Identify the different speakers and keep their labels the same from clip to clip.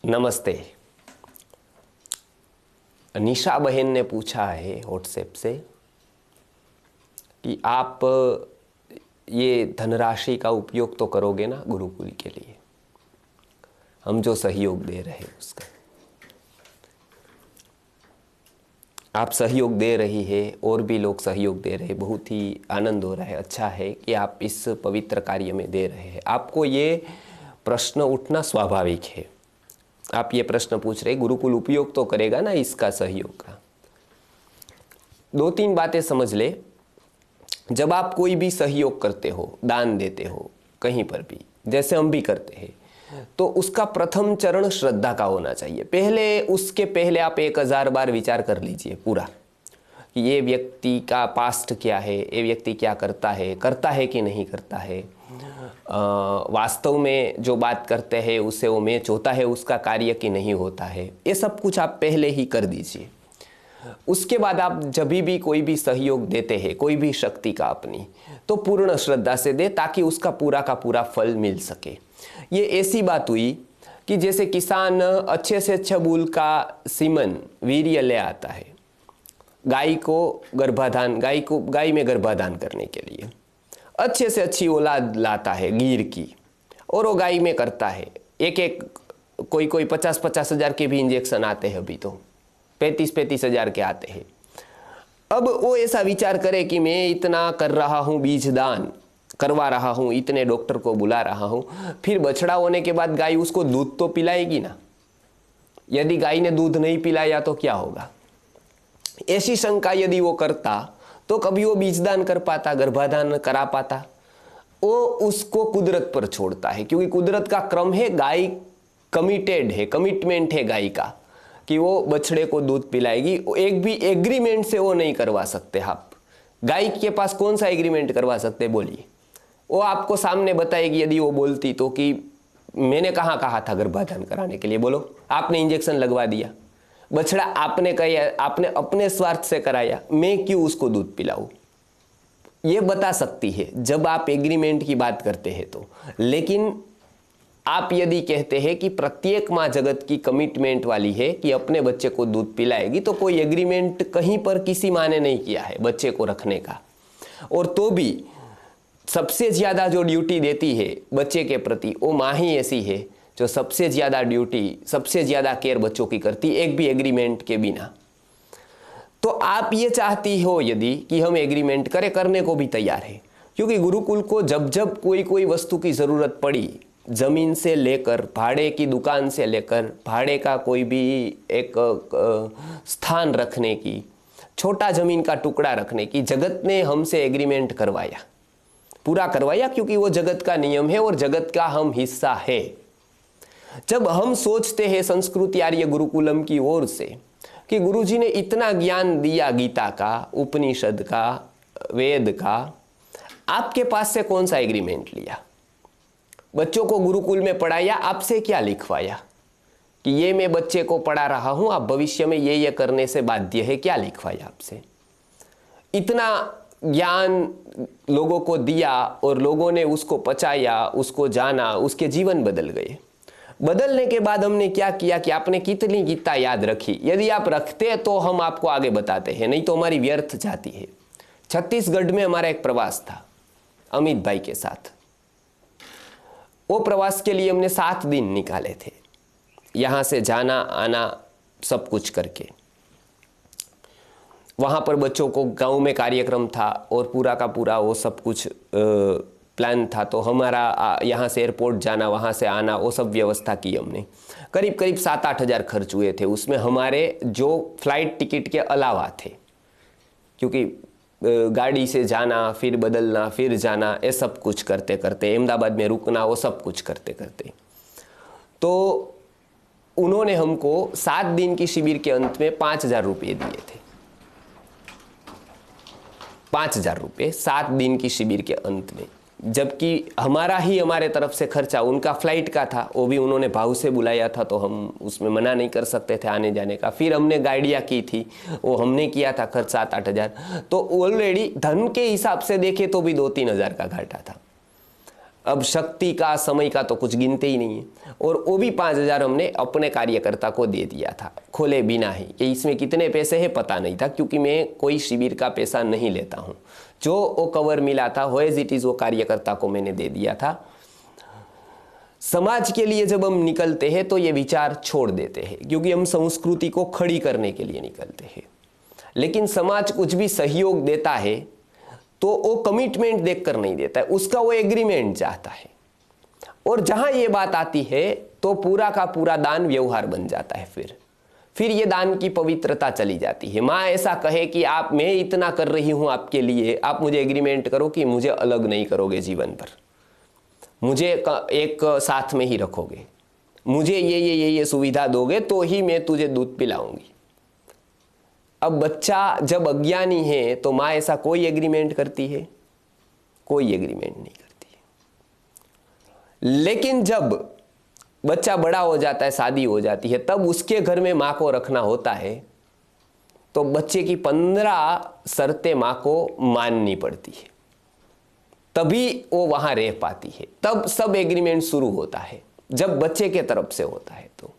Speaker 1: नमस्ते। निशा बहन ने पूछा है व्हाट्सएप से कि आप ये धनराशि का उपयोग तो करोगे ना गुरुकुल के लिए, हम जो सहयोग दे रहे हैं उसका। आप सहयोग दे रही है और भी लोग सहयोग दे रहे हैं, बहुत ही आनंद हो रहा है। अच्छा है कि आप इस पवित्र कार्य में दे रहे हैं। आपको ये प्रश्न उठना स्वाभाविक है। आप ये प्रश्न पूछ रहे, गुरुकुल उपयोग तो करेगा ना इसका सहयोग का। दो तीन बातें समझ ले। जब आप कोई भी सहयोग करते हो, दान देते हो कहीं पर भी, जैसे हम भी करते हैं, तो उसका प्रथम चरण श्रद्धा का होना चाहिए। उसके पहले आप 1000 बार विचार कर लीजिए पूरा कि ये व्यक्ति का पास्ट क्या है, ये व्यक्ति क्या करता है कि नहीं करता है, वास्तव में जो बात करते हैं उससे वो मैच होता है उसका कार्य कि नहीं होता है। ये सब कुछ आप पहले ही कर दीजिए। उसके बाद आप जब भी कोई भी सहयोग देते हैं, कोई भी शक्ति का अपनी, तो पूर्ण श्रद्धा से दे ताकि उसका पूरा का पूरा फल मिल सके। ये ऐसी बात हुई कि जैसे किसान अच्छे से अच्छा बूल का सीमन वीर्य ले आता है गाय में गर्भाधान करने के लिए, अच्छे से अच्छी औलाद लाता है गिर की, और वो गाय में करता है। एक कोई 50-50 हज़ार के भी इंजेक्शन आते हैं, अभी तो 35-35 हज़ार के आते हैं। अब वो ऐसा विचार करे कि मैं इतना कर रहा हूँ, बीज दान करवा रहा हूँ, इतने डॉक्टर को बुला रहा हूँ, फिर बछड़ा होने के बाद गाय उसको दूध तो पिलाएगी ना। यदि गाय ने दूध नहीं पिलाया तो क्या होगा? ऐसी शंका यदि वो करता तो कभी वो बीजदान कर पाता, गर्भाधान करा पाता? वो उसको कुदरत पर छोड़ता है, क्योंकि कुदरत का क्रम है, गाय कमिटेड है, कमिटमेंट है गाय का कि वो बछड़े को दूध पिलाएगी। एक भी एग्रीमेंट से वो नहीं करवा सकते आप। गाय के पास कौन सा एग्रीमेंट करवा सकते बोलिए? वो आपको सामने बताएगी यदि वो बोलती तो कि मैंने कहाँ कहा था गर्भाधान कराने के लिए, बोलो। आपने इंजेक्शन लगवा दिया, बछड़ा आपने कहा, आपने अपने स्वार्थ से कराया, मैं क्यों उसको दूध पिलाऊं? ये बता सकती है जब आप एग्रीमेंट की बात करते हैं तो। लेकिन आप यदि कहते हैं कि प्रत्येक माँ जगत की कमिटमेंट वाली है कि अपने बच्चे को दूध पिलाएगी, तो कोई एग्रीमेंट कहीं पर किसी माँ ने नहीं किया है बच्चे को रखने का। और तो भी सबसे ज्यादा जो ड्यूटी देती है बच्चे के प्रति, वो माँ ही ऐसी है जो सबसे ज्यादा ड्यूटी, सबसे ज्यादा केयर बच्चों की करती, एक भी एग्रीमेंट के बिना। तो आप ये चाहती हो यदि कि हम एग्रीमेंट करें, करने को भी तैयार है, क्योंकि गुरुकुल को जब जब कोई वस्तु की जरूरत पड़ी, जमीन से लेकर, भाड़े की दुकान से लेकर, भाड़े का कोई भी एक स्थान रखने की, छोटा जमीन का टुकड़ा रखने की, जगत ने हमसे एग्रीमेंट करवाया, पूरा करवाया, क्योंकि वो जगत का नियम है और जगत का हम हिस्सा है। जब हम सोचते हैं संस्कृति आर्य गुरुकुलम की ओर से कि गुरुजी ने इतना ज्ञान दिया, गीता का, उपनिषद का, वेद का, आपके पास से कौन सा एग्रीमेंट लिया? बच्चों को गुरुकुल में पढ़ाया, आपसे क्या लिखवाया कि ये मैं बच्चे को पढ़ा रहा हूं, आप भविष्य में ये करने से बाध्य है? क्या लिखवाया आपसे? इतना ज्ञान लोगों को दिया और लोगों ने उसको पचाया, उसको जाना, उसके जीवन बदल गए। बदलने के बाद हमने क्या किया कि आपने कितनी गीता याद रखी? यदि आप रखते तो हम आपको आगे बताते हैं, नहीं तो हमारी व्यर्थ जाती है। छत्तीसगढ़ में हमारा एक प्रवास था अमित भाई के साथ। वो प्रवास के लिए हमने 7 दिन निकाले थे, यहां से जाना आना सब कुछ करके। वहां पर बच्चों को गांव में कार्यक्रम था और पूरा का पूरा वो सब कुछ प्लान था। तो हमारा यहाँ से एयरपोर्ट जाना, वहाँ से आना, वो सब व्यवस्था की हमने। करीब 7-8 हज़ार खर्च हुए थे। उसमें हमारे जो फ्लाइट टिकट के अलावा थे, क्योंकि गाड़ी से जाना, फिर बदलना, फिर जाना, ये सब कुछ करते करते, अहमदाबाद में रुकना, वो सब कुछ करते करते, तो उन्होंने हमको 7 दिन की शिविर के अंत में 5,000 रुपये दिए थे। 5,000 रुपये 7 दिन की शिविर के अंत में, जबकि हमारे तरफ से खर्चा उनका फ्लाइट का था, वो भी उन्होंने भाव से बुलाया था, तो हम उसमें मना नहीं कर सकते थे आने जाने का। फिर हमने गाड़ियाँ की थी, वो हमने किया था खर्च 7-8 हज़ार। तो ऑलरेडी धन के हिसाब से देखे तो भी 2-3 हज़ार का घाटा था। अब शक्ति का, समय का तो कुछ गिनते ही नहीं है। और वो भी 5,000 हमने अपने कार्यकर्ता को दे दिया था, खोले बिना ही। कि इसमें कितने पैसे हैं पता नहीं था, क्योंकि मैं कोई शिविर का पैसा नहीं लेता हूँ। जो वो कवर मिला था वो एज इट इज़ वो कार्यकर्ता को मैंने दे दिया था। समाज के लिए जब हम निकलते हैं तो ये विचार छोड़ देते हैं, क्योंकि हम संस्कृति को खड़ी करने के लिए निकलते हैं। लेकिन समाज कुछ भी सहयोग देता है तो वो कमिटमेंट देखकर नहीं देता है, उसका वो एग्रीमेंट चाहता है। और जहां ये बात आती है तो पूरा का पूरा दान व्यवहार बन जाता है। फिर ये दान की पवित्रता चली जाती है। माँ ऐसा कहे कि आप, मैं इतना कर रही हूं आपके लिए, आप मुझे एग्रीमेंट करो कि मुझे अलग नहीं करोगे जीवन पर, मुझे एक साथ में ही रखोगे, मुझे ये सुविधा दोगे तो ही मैं तुझे दूध पिलाऊंगी। अब बच्चा जब अज्ञानी है तो माँ ऐसा कोई एग्रीमेंट करती है? कोई एग्रीमेंट नहीं करती है। लेकिन जब बच्चा बड़ा हो जाता है, शादी हो जाती है, तब उसके घर में माँ को रखना होता है, तो बच्चे की 15 शर्तें माँ को माननी पड़ती है, तभी वो वहां रह पाती है। तब सब एग्रीमेंट शुरू होता है, जब बच्चे के तरफ से होता है। तो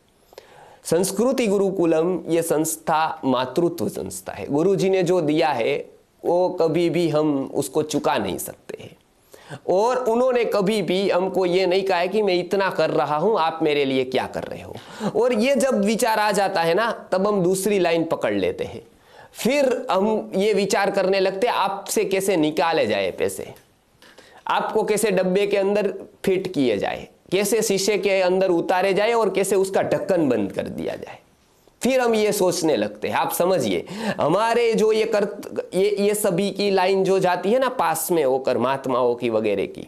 Speaker 1: संस्कृति गुरुकुलम ये संस्था मातृत्व संस्था है। गुरुजी ने जो दिया है वो कभी भी हम उसको चुका नहीं सकते हैं। और उन्होंने कभी भी हमको ये नहीं कहा है कि मैं इतना कर रहा हूं, आप मेरे लिए क्या कर रहे हो। और ये जब विचार आ जाता है ना, तब हम दूसरी लाइन पकड़ लेते हैं। फिर हम ये विचार करने लगते हैं आपसे कैसे निकाले जाए पैसे, आपको कैसे डब्बे के अंदर फिट किए जाए, कैसे शीशे के अंदर उतारे जाए और कैसे उसका ढक्कन बंद कर दिया जाए। फिर हम ये सोचने लगते हैं। आप समझिए, हमारे जो ये सभी की लाइन जो जाती है ना पास में होकर, महात्माओं की वगैरह की,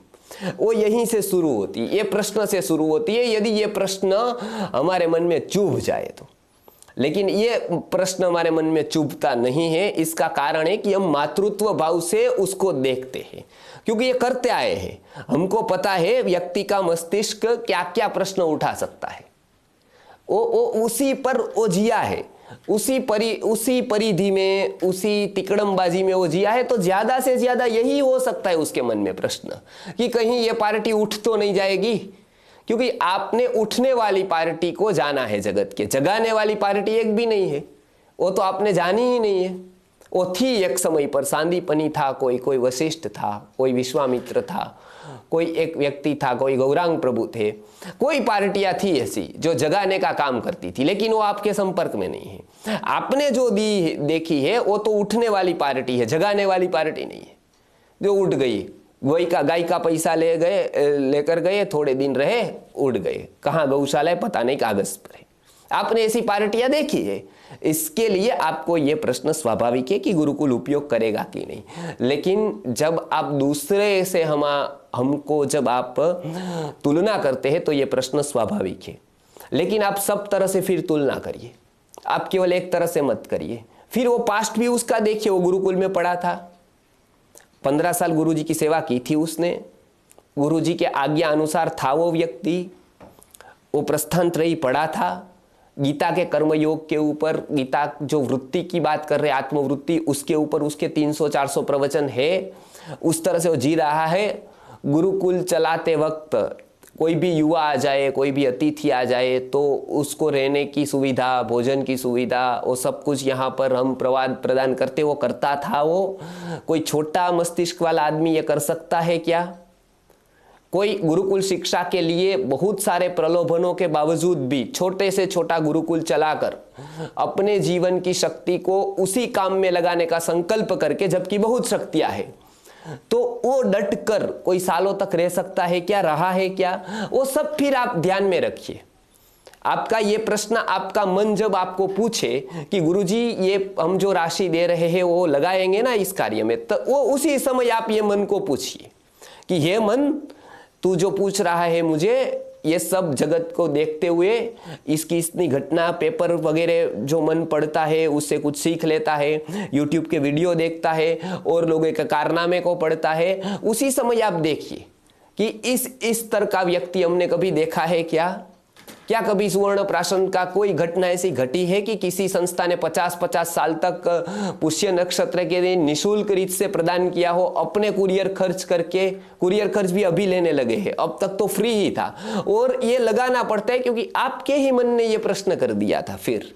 Speaker 1: वो यहीं से शुरू होती है, ये प्रश्न से शुरू होती है। यदि ये प्रश्न हमारे मन में चुभ जाए तो, लेकिन ये प्रश्न हमारे मन में चुभता नहीं है। इसका कारण है कि हम मातृत्व भाव से उसको देखते हैं, क्योंकि ये करते आए हैं। हमको पता है व्यक्ति का मस्तिष्क क्या क्या प्रश्न उठा सकता है। वो उसी पर वो जिया है, उसी परिधि में, उसी तिकड़मबाजी में वो जिया है। तो ज्यादा से ज्यादा यही हो सकता है उसके मन में प्रश्न, कि कहीं ये पार्टी उठ तो नहीं जाएगी। क्योंकि आपने उठने वाली पार्टी को जाना है, जगत के जगाने वाली पार्टी एक भी नहीं है, वो तो आपने जानी ही नहीं है। वो थी एक समय पर, सांदीपनी था, कोई वशिष्ठ था, कोई विश्वामित्र था, कोई एक व्यक्ति था, कोई गौरांग प्रभु थे, कोई पार्टियां थी ऐसी जो जगाने का काम करती थी, लेकिन वो आपके संपर्क में नहीं है। आपने जो देखी है वो तो उठने वाली पार्टी है, जगाने वाली पार्टी नहीं है, जो उठ गई। गाय का पैसा लेकर गए, थोड़े दिन रहे, उड़ गए। कहाँ गौशाला है पता नहीं, कागज पर है। आपने ऐसी पार्टियां देखी है। इसके लिए आपको यह प्रश्न स्वाभाविक है कि गुरुकुल उपयोग करेगा कि नहीं। लेकिन जब आप दूसरे से हमको जब आप तुलना करते हैं तो यह प्रश्न स्वाभाविक है। लेकिन आप सब तरह से फिर तुलना करिए, आप केवल एक तरह से मत करिए। फिर वो पास्ट भी उसका देखिए, वो गुरुकुल में पढ़ा था, 15 साल गुरुजी की सेवा की थी उसने, गुरुजी के आज्ञा अनुसार था वो व्यक्ति, वो प्रस्थानत्रयी पढ़ा था, गीता के कर्मयोग के ऊपर, गीता जो वृत्ति की बात कर रहे आत्मवृत्ति, उसके ऊपर उसके 300-400 प्रवचन है, उस तरह से वो जी रहा है। गुरुकुल चलाते वक्त कोई भी युवा आ जाए, कोई भी अतिथि आ जाए तो उसको रहने की सुविधा, भोजन की सुविधा, वो सब कुछ यहाँ पर हम प्रदान करते, वो करता था। वो कोई छोटा मस्तिष्क वाला आदमी ये कर सकता है क्या? कोई गुरुकुल शिक्षा के लिए बहुत सारे प्रलोभनों के बावजूद भी छोटे से छोटा गुरुकुल चलाकर अपने जीवन की शक्ति को उसी काम में लगाने का संकल्प करके, जबकि बहुत शक्तियां हैं, तो वो डट कर कोई सालों तक रह सकता है क्या, रहा है क्या? वो सब फिर आप ध्यान में रखिए। आपका ये प्रश्न, आपका मन जब आपको पूछे कि गुरुजी ये हम जो राशि दे रहे हैं वो लगाएंगे ना इस कार्य में, तो वो उसी समय आप ये मन को पूछिए कि हे मन, तू जो पूछ रहा है मुझे, ये सब जगत को देखते हुए, इसकी इतनी घटना, पेपर वगैरह जो मन पढ़ता है उससे कुछ सीख लेता है, यूट्यूब के वीडियो देखता है और लोगों के कारनामे को पढ़ता है, उसी समय आप देखिए कि इस स्तर का व्यक्ति हमने कभी देखा है क्या? क्या कभी सुवर्ण प्राशन का कोई घटना ऐसी घटी है कि किसी संस्था ने 50-50 साल तक पुष्य नक्षत्र के दिन निःशुल्क रीत से प्रदान किया हो, अपने कुरियर खर्च करके? कुरियर खर्च भी अभी लेने लगे हैं, अब तक तो फ्री ही था, और ये लगाना पड़ता है क्योंकि आपके ही मन ने ये प्रश्न कर दिया था। फिर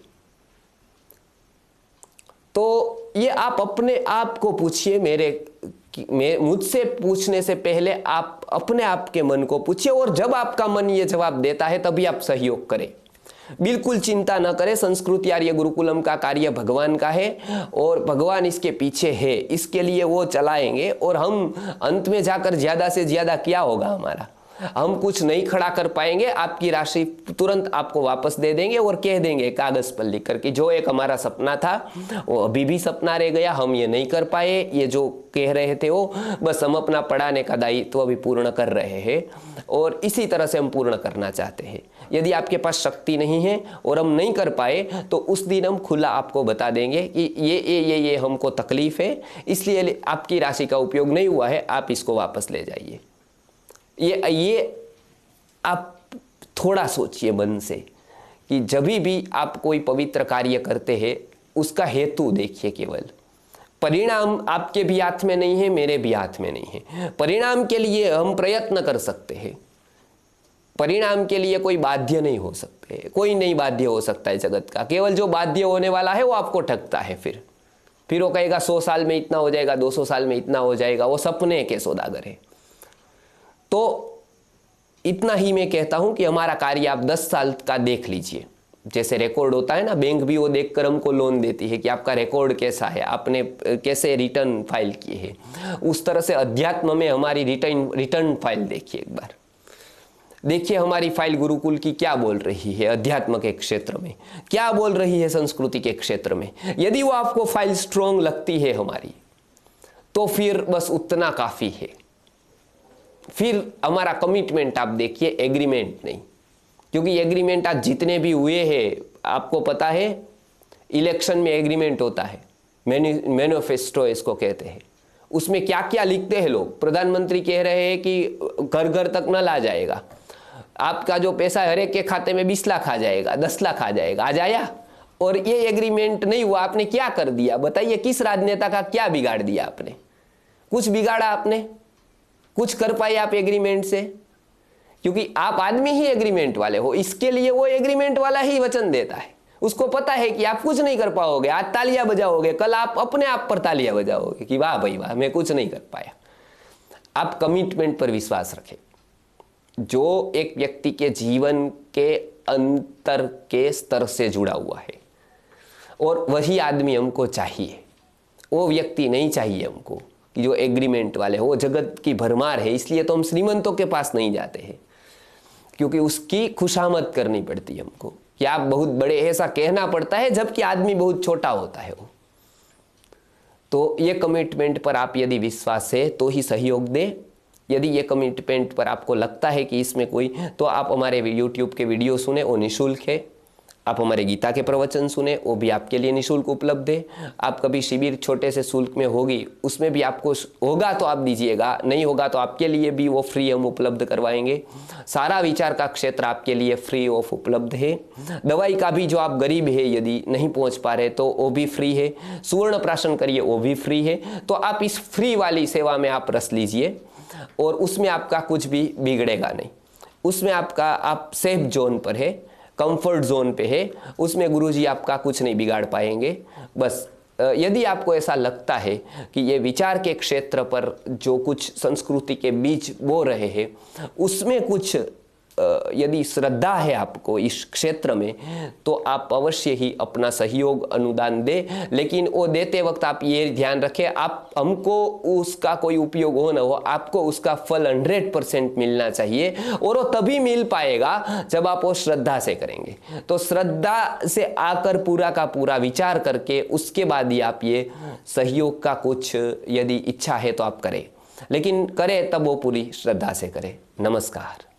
Speaker 1: तो ये आप अपने आप को पूछिए, मुझसे पूछने से पहले आप अपने आप के मन को पूछिए, और जब आपका मन ये जवाब देता है तभी आप सहयोग करें। बिल्कुल चिंता न करें, संस्कृति आर्य गुरुकुलम का कार्य भगवान का है और भगवान इसके पीछे है, इसके लिए वो चलाएंगे, और हम अंत में जाकर ज्यादा से ज्यादा क्या होगा हमारा, हम कुछ नहीं खड़ा कर पाएंगे। आपकी राशि तुरंत आपको वापस दे देंगे और कह देंगे कागज पर लिख कर कि जो एक हमारा सपना था वो अभी भी सपना रह गया, हम ये नहीं कर पाए, ये जो कह रहे थे वो बस हम अपना पढ़ाने का दायित्व अभी पूर्ण कर रहे हैं, और इसी तरह से हम पूर्ण करना चाहते हैं। यदि आपके पास शक्ति नहीं है और हम नहीं कर पाए तो उस दिन हम खुला आपको बता देंगे कि ये हमको तकलीफ है, इसलिए आपकी राशि का उपयोग नहीं हुआ है, आप इसको वापस ले जाइए। ये आप थोड़ा सोचिए मन से कि जब भी आप कोई पवित्र कार्य करते हैं उसका हेतु देखिए। केवल परिणाम आपके भी हाथ में नहीं है, मेरे भी हाथ में नहीं है। परिणाम के लिए हम प्रयत्न कर सकते हैं, परिणाम के लिए कोई बाध्य नहीं हो सकते, कोई नहीं बाध्य हो सकता है जगत का। केवल जो बाध्य होने वाला है वो आपको ठगता है। फिर वो कहेगा 100 साल में इतना हो जाएगा, 200 साल में इतना हो जाएगा, वो सपने के सौदागर है। तो इतना ही मैं कहता हूं कि हमारा कार्य आप 10 साल का देख लीजिए। जैसे रिकॉर्ड होता है ना, बैंक भी वो देखकर हमको लोन देती है कि आपका रिकॉर्ड कैसा है, आपने कैसे रिटर्न फाइल किए हैं। उस तरह से अध्यात्म में हमारी रिटर्न फाइल देखिए एक बार। देखिए हमारी फाइल गुरुकुल की क्या बोल रही है, अध्यात्म के क्षेत्र में क्या बोल रही है, संस्कृति के क्षेत्र में। यदि वो आपको फाइल स्ट्रॉन्ग लगती है हमारी, तो फिर बस उतना काफी है। फिर हमारा कमिटमेंट आप देखिए, एग्रीमेंट नहीं, क्योंकि एग्रीमेंट आज जितने भी हुए हैं आपको पता है, इलेक्शन में एग्रीमेंट होता है, मैनिफेस्टो इसको कहते हैं। उसमें क्या क्या लिखते हैं लोग। प्रधानमंत्री कह रहे हैं कि घर घर तक न ला जाएगा, आपका जो पैसा हर एक के खाते में 20 लाख आ जाएगा, 10 लाख आ जाएगा, आज आया। और ये एग्रीमेंट नहीं हुआ, आपने क्या कर दिया बताइए? किस राजनेता का क्या बिगाड़ दिया आपने? कुछ बिगाड़ा आपने? कुछ कर पाए आप एग्रीमेंट से? क्योंकि आप आदमी ही एग्रीमेंट वाले हो, इसके लिए वो एग्रीमेंट वाला ही वचन देता है। उसको पता है कि आप कुछ नहीं कर पाओगे, आज तालियां बजाओगे, कल आप अपने आप पर तालियां बजाओगे कि वाह भाई वाह, मैं कुछ नहीं कर पाया। आप कमिटमेंट पर विश्वास रखें, जो एक व्यक्ति के जीवन के अंतर के स्तर से जुड़ा हुआ है, और वही आदमी हमको चाहिए। वो व्यक्ति नहीं चाहिए हमको कि जो एग्रीमेंट वाले हो। वो जगत की भरमार है, इसलिए तो हम श्रीमंतों के पास नहीं जाते हैं, क्योंकि उसकी खुशामद करनी पड़ती है हमको कि आप बहुत बड़े, ऐसा कहना पड़ता है, जबकि आदमी बहुत छोटा होता है वो। तो ये कमिटमेंट पर आप यदि विश्वास है तो ही सहयोग दें। यदि ये कमिटमेंट पर आपको लगता है कि इसमें कोई, तो आप हमारे YouTube के वीडियो सुने, वो निःशुल्क है। आप हमारे गीता के प्रवचन सुने, वो भी आपके लिए निःशुल्क उपलब्ध है। आप कभी शिविर छोटे से शुल्क में होगी, उसमें भी आपको होगा तो आप दीजिएगा, नहीं होगा तो आपके लिए भी वो फ्री हम उपलब्ध करवाएंगे। सारा विचार का क्षेत्र आपके लिए फ्री ऑफ उपलब्ध है। दवाई का भी, जो आप गरीब है यदि नहीं पहुंच पा रहे तो वो भी फ्री है। सुवर्ण प्राशन करिए, वो भी फ्री है। तो आप इस फ्री वाली सेवा में आप रस लीजिए, और उसमें आपका कुछ भी बिगड़ेगा नहीं। उसमें आपका, आप सेफ जोन पर है, कंफर्ट जोन पे है, उसमें गुरुजी आपका कुछ नहीं बिगाड़ पाएंगे। बस यदि आपको ऐसा लगता है कि ये विचार के क्षेत्र पर जो कुछ संस्कृति के बीज बो रहे हैं उसमें कुछ यदि श्रद्धा है आपको इस क्षेत्र में, तो आप अवश्य ही अपना सहयोग अनुदान दें। लेकिन वो देते वक्त आप ये ध्यान रखें, आप हमको उसका कोई उपयोग हो न हो, आपको उसका फल 100% मिलना चाहिए, और वो तभी मिल पाएगा जब आप वो श्रद्धा से करेंगे। तो श्रद्धा से आकर पूरा का पूरा विचार करके उसके बाद ही आप ये सहयोग का कुछ यदि इच्छा है तो आप करें, लेकिन करें तब वो पूरी श्रद्धा से करें। नमस्कार।